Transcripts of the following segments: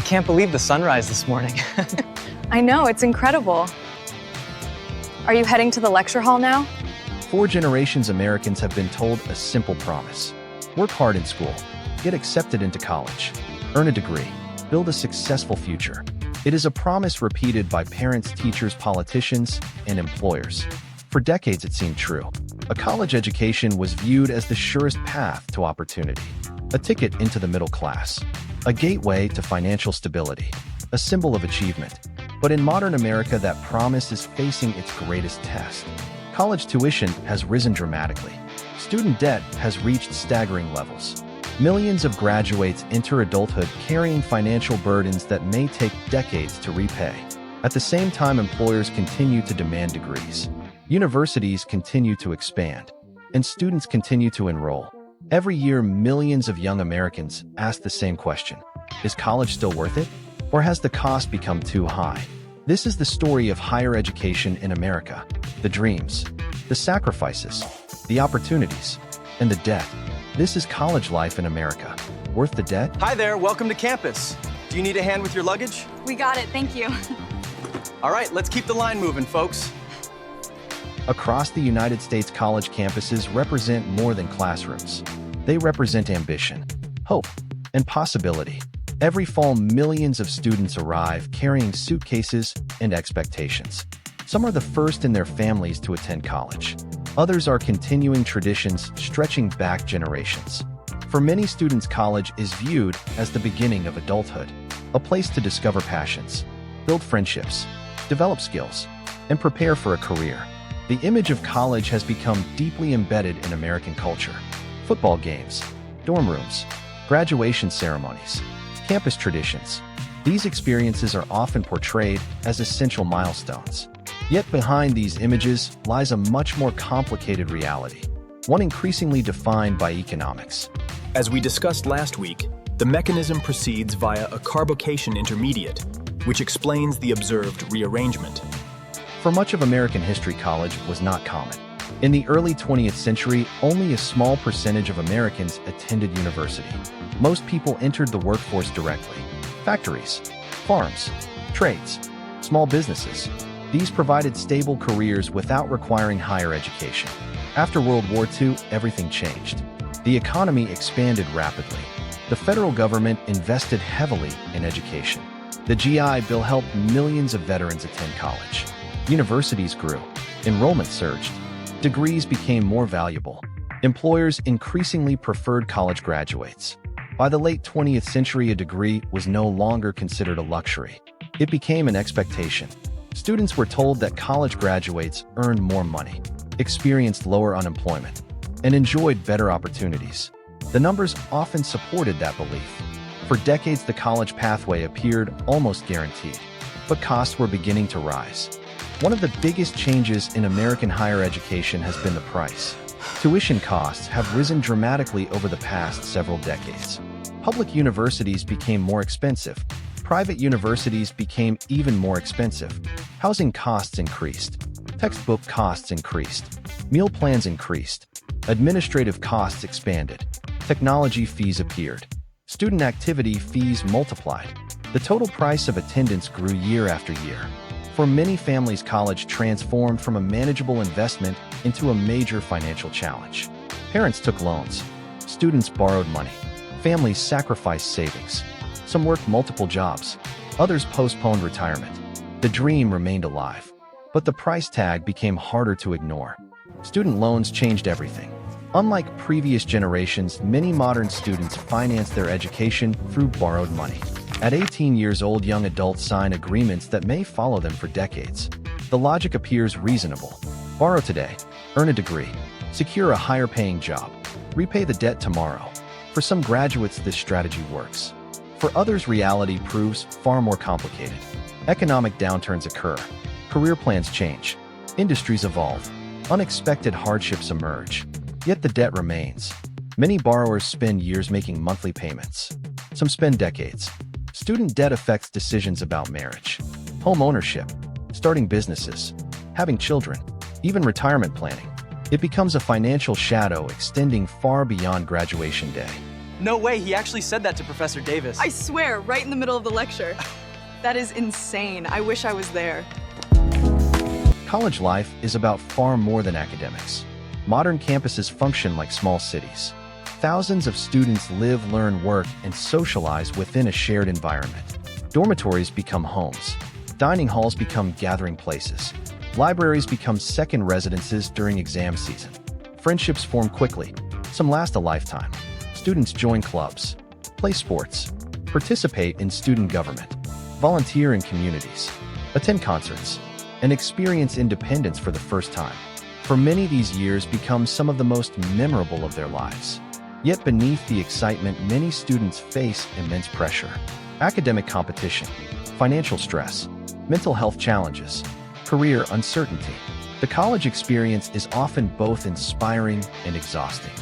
I can't believe the sunrise this morning. I know, it's incredible. Are you heading to the lecture hall now? 4 generations Americans have been told a simple promise. Work hard in school, get accepted into college, earn a degree, build a successful future. It is a promise repeated by parents, teachers, politicians, and employers. For decades it seemed true. A college education was viewed as the surest path to opportunity, a ticket into the middle class, a gateway to financial stability, a symbol of achievement. But in modern America, that promise is facing its greatest test. College tuition has risen dramatically. Student debt has reached staggering levels. Millions of graduates enter adulthood carrying financial burdens that may take decades to repay. At the same time, employers continue to demand degrees. Universities continue to expand, and students continue to enroll. Every year, millions of young Americans ask the same question: is college still worth it? Or has the cost become too high? This is the story of higher education in America. The dreams, the sacrifices, the opportunities, and the debt. This is college life in America. Worth the debt? Hi there, welcome to campus. Do you need a hand with your luggage? We got it, thank you. All right, let's keep the line moving, folks. Across the United States, college campuses represent more than classrooms. They represent ambition, hope, and possibility. Every fall, millions of students arrive carrying suitcases and expectations. Some are the first in their families to attend college. Others are continuing traditions stretching back generations. For many students, college is viewed as the beginning of adulthood, a place to discover passions, build friendships, develop skills, and prepare for a career. The image of college has become deeply embedded in American culture. Football games, dorm rooms, graduation ceremonies, campus traditions. These experiences are often portrayed as essential milestones. Yet behind these images lies a much more complicated reality, one increasingly defined by economics. As we discussed last week, the mechanism proceeds via a carbocation intermediate, which explains the observed rearrangement. For much of American history, college was not common. In the early 20th century, only a small percentage of Americans attended university. Most people entered the workforce directly. Factories, farms, trades, small businesses. These provided stable careers without requiring higher education. After World War II, everything changed. The economy expanded rapidly. The federal government invested heavily in education. The GI Bill helped millions of veterans attend college. Universities grew. Enrollment surged. Degrees became more valuable. Employers increasingly preferred college graduates. By the late 20th century, a degree was no longer considered a luxury. It became an expectation. Students were told that college graduates earned more money, experienced lower unemployment, and enjoyed better opportunities. The numbers often supported that belief. For decades, the college pathway appeared almost guaranteed, but costs were beginning to rise. One of the biggest changes in American higher education has been the price. Tuition costs have risen dramatically over the past several decades. Public universities became more expensive. Private universities became even more expensive. Housing costs increased. Textbook costs increased. Meal plans increased. Administrative costs expanded. Technology fees appeared. Student activity fees multiplied. The total price of attendance grew year after year. For many families, college transformed from a manageable investment into a major financial challenge. Parents took loans. Students borrowed money. Families sacrificed savings. Some worked multiple jobs. Others postponed retirement. The dream remained alive, but the price tag became harder to ignore. Student loans changed everything. Unlike previous generations, many modern students finance their education through borrowed money. At 18 years old, young adults sign agreements that may follow them for decades. The logic appears reasonable. Borrow today, earn a degree, secure a higher-paying job, repay the debt tomorrow. For some graduates, this strategy works. For others, reality proves far more complicated. Economic downturns occur. Career plans change. Industries evolve. Unexpected hardships emerge. Yet the debt remains. Many borrowers spend years making monthly payments. Some spend decades. Student debt affects decisions about marriage, home ownership, starting businesses, having children, even retirement planning. It becomes a financial shadow extending far beyond graduation day. No way, he actually said that to Professor Davis. I swear, right in the middle of the lecture. That is insane. I wish I was there. College life is about far more than academics. Modern campuses function like small cities. Thousands of students live, learn, work, and socialize within a shared environment. Dormitories become homes. Dining halls become gathering places. Libraries become second residences during exam season. Friendships form quickly. Some last a lifetime. Students join clubs, play sports, participate in student government, volunteer in communities, attend concerts, and experience independence for the first time. For many, these years become some of the most memorable of their lives. Yet beneath the excitement, many students face immense pressure. Academic competition, financial stress, mental health challenges, career uncertainty. The college experience is often both inspiring and exhausting.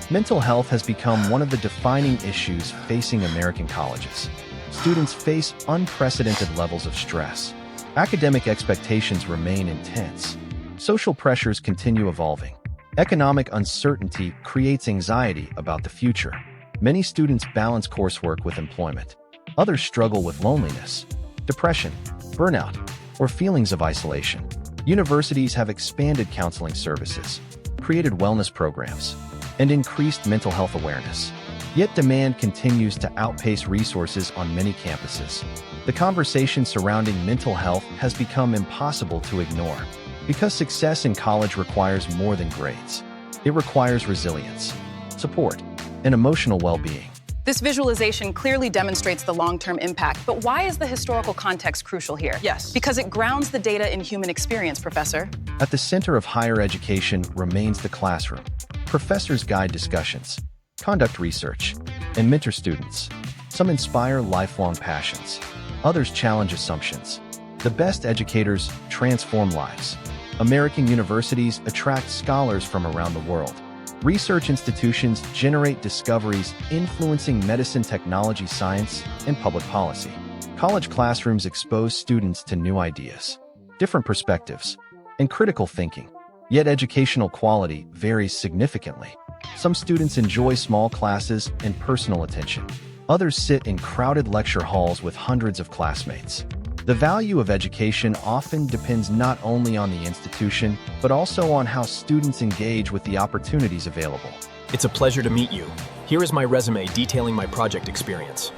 Mental health has become one of the defining issues facing American colleges. Students face unprecedented levels of stress. Academic expectations remain intense. Social pressures continue evolving. Economic uncertainty creates anxiety about the future. Many students balance coursework with employment. Others struggle with loneliness, depression, burnout, or feelings of isolation. Universities have expanded counseling services, created wellness programs, and increased mental health awareness. Yet demand continues to outpace resources on many campuses. The conversation surrounding mental health has become impossible to ignore. Because success in college requires more than grades. It requires resilience, support, and emotional well-being. This visualization clearly demonstrates the long-term impact, but why is the historical context crucial here? Yes. Because it grounds the data in human experience, Professor. At the center of higher education remains the classroom. Professors guide discussions, conduct research, and mentor students. Some inspire lifelong passions. Others challenge assumptions. The best educators transform lives. American universities attract scholars from around the world. Research institutions generate discoveries influencing medicine, technology, science, and public policy. College classrooms expose students to new ideas, different perspectives, and critical thinking. Yet educational quality varies significantly. Some students enjoy small classes and personal attention. Others sit in crowded lecture halls with hundreds of classmates. The value of education often depends not only on the institution, but also on how students engage with the opportunities available. It's a pleasure to meet you. Here is my resume detailing my project experience.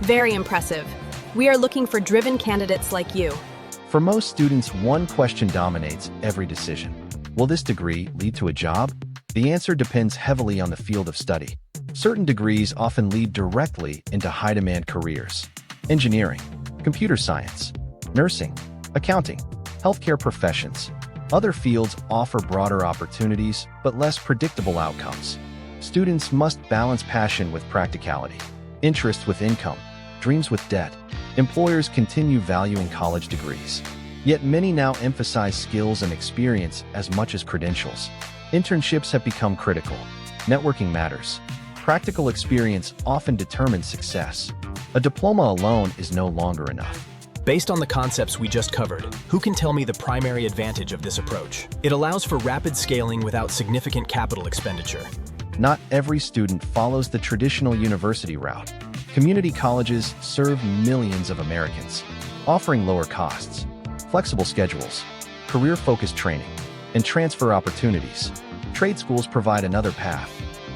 Very impressive. We are looking for driven candidates like you. For most students, one question dominates every decision. Will this degree lead to a job? The answer depends heavily on the field of study. Certain degrees often lead directly into high-demand careers. Engineering, computer science, nursing, accounting, healthcare professions. Other fields offer broader opportunities, but less predictable outcomes. Students must balance passion with practicality, interest with income, dreams with debt. Employers continue valuing college degrees. Yet many now emphasize skills and experience as much as credentials. Internships have become critical. Networking matters. Practical experience often determines success. A diploma alone is no longer enough. Based on the concepts we just covered, who can tell me the primary advantage of this approach? It allows for rapid scaling without significant capital expenditure. Not every student follows the traditional university route. Community colleges serve millions of Americans, offering lower costs, flexible schedules, career-focused training, and transfer opportunities. Trade schools provide another path.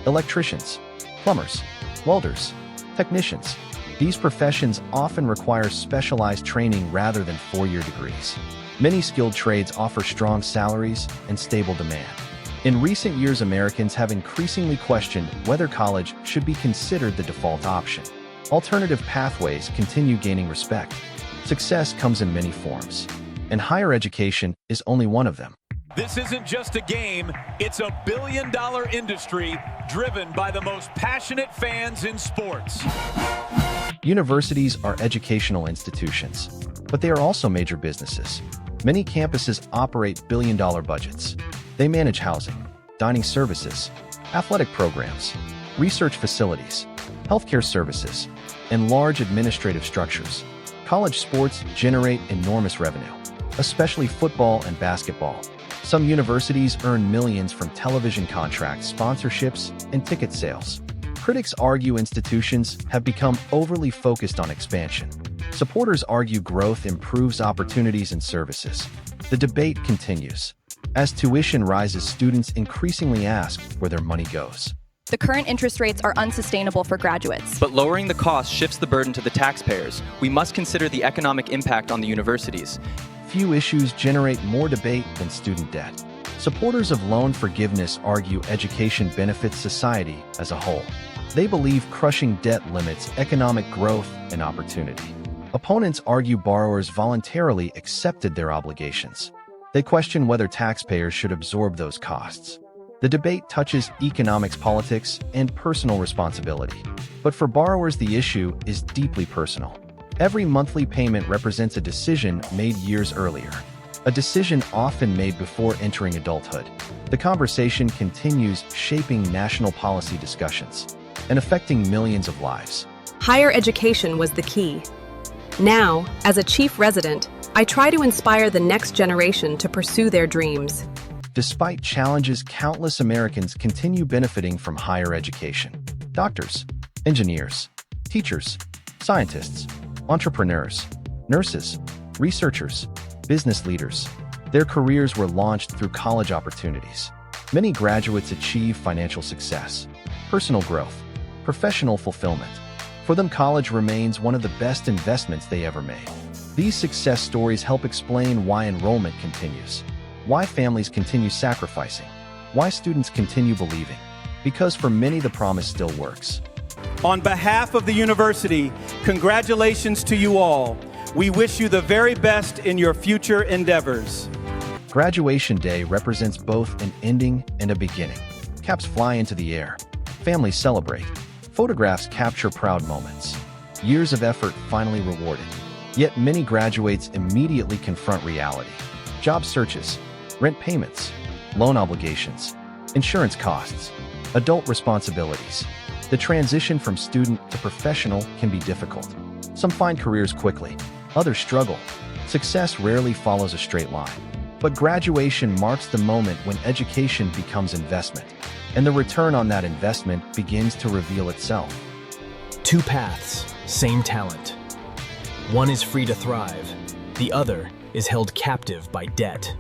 Electricians, plumbers, welders, technicians. These professions often require specialized training rather than four-year degrees. Many skilled trades offer strong salaries and stable demand. In recent years, Americans have increasingly questioned whether college should be considered the default option. Alternative pathways continue gaining respect. Success comes in many forms, and higher education is only one of them. This isn't just a game, it's a billion-dollar industry driven by the most passionate fans in sports. Universities are educational institutions, but they are also major businesses. Many campuses operate billion-dollar budgets. They manage housing, dining services, athletic programs, research facilities, healthcare services, and large administrative structures. College sports generate enormous revenue, especially football and basketball. Some universities earn millions from television contracts, sponsorships, and ticket sales. Critics argue institutions have become overly focused on expansion. Supporters argue growth improves opportunities and services. The debate continues. As tuition rises, students increasingly ask where their money goes. The current interest rates are unsustainable for graduates. But lowering the cost shifts the burden to the taxpayers. We must consider the economic impact on the universities. Few issues generate more debate than student debt. Supporters of loan forgiveness argue education benefits society as a whole. They believe crushing debt limits economic growth and opportunity. Opponents argue borrowers voluntarily accepted their obligations. They question whether taxpayers should absorb those costs. The debate touches economics, politics, and personal responsibility. But for borrowers, the issue is deeply personal. Every monthly payment represents a decision made years earlier, a decision often made before entering adulthood. The conversation continues, shaping national policy discussions and affecting millions of lives. Higher education was the key. Now, as a chief resident, I try to inspire the next generation to pursue their dreams. Despite challenges, countless Americans continue benefiting from higher education. Doctors, engineers, teachers, scientists, entrepreneurs, nurses, researchers, business leaders. Their careers were launched through college opportunities. Many graduates achieve financial success, personal growth, professional fulfillment. For them, college remains one of the best investments they ever made. These success stories help explain why enrollment continues, why families continue sacrificing, why students continue believing. Because for many, the promise still works. On behalf of the university, congratulations to you all. We wish you the very best in your future endeavors. Graduation day represents both an ending and a beginning. Caps fly into the air. Families celebrate. Photographs capture proud moments. Years of effort finally rewarded. Yet many graduates immediately confront reality. Job searches, rent payments, loan obligations, insurance costs, adult responsibilities. The transition from student to professional can be difficult. Some find careers quickly, others struggle. Success rarely follows a straight line. But graduation marks the moment when education becomes investment, and the return on that investment begins to reveal itself. Two paths, same talent. One is free to thrive. The other is held captive by debt.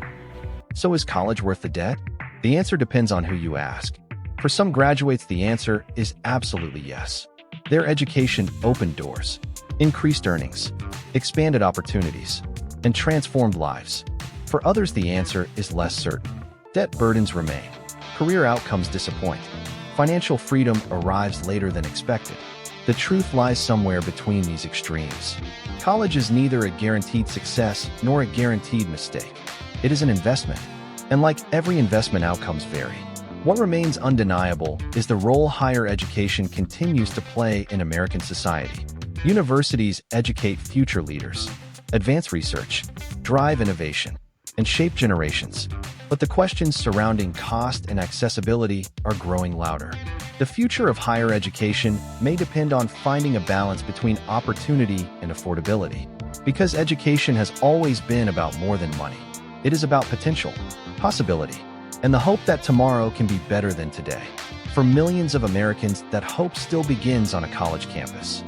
So is college worth the debt? The answer depends on who you ask. For some graduates, the answer is absolutely yes. Their education opened doors, increased earnings, expanded opportunities, and transformed lives. For others, the answer is less certain. Debt burdens remain. Career outcomes disappoint. Financial freedom arrives later than expected. The truth lies somewhere between these extremes. College is neither a guaranteed success nor a guaranteed mistake. It is an investment, and like every investment, outcomes vary. What remains undeniable is the role higher education continues to play in American society. Universities educate future leaders, advance research, drive innovation, and shape generations. But the questions surrounding cost and accessibility are growing louder. The future of higher education may depend on finding a balance between opportunity and affordability. Because education has always been about more than money. It is about potential, possibility, and the hope that tomorrow can be better than today. For millions of Americans, that hope still begins on a college campus.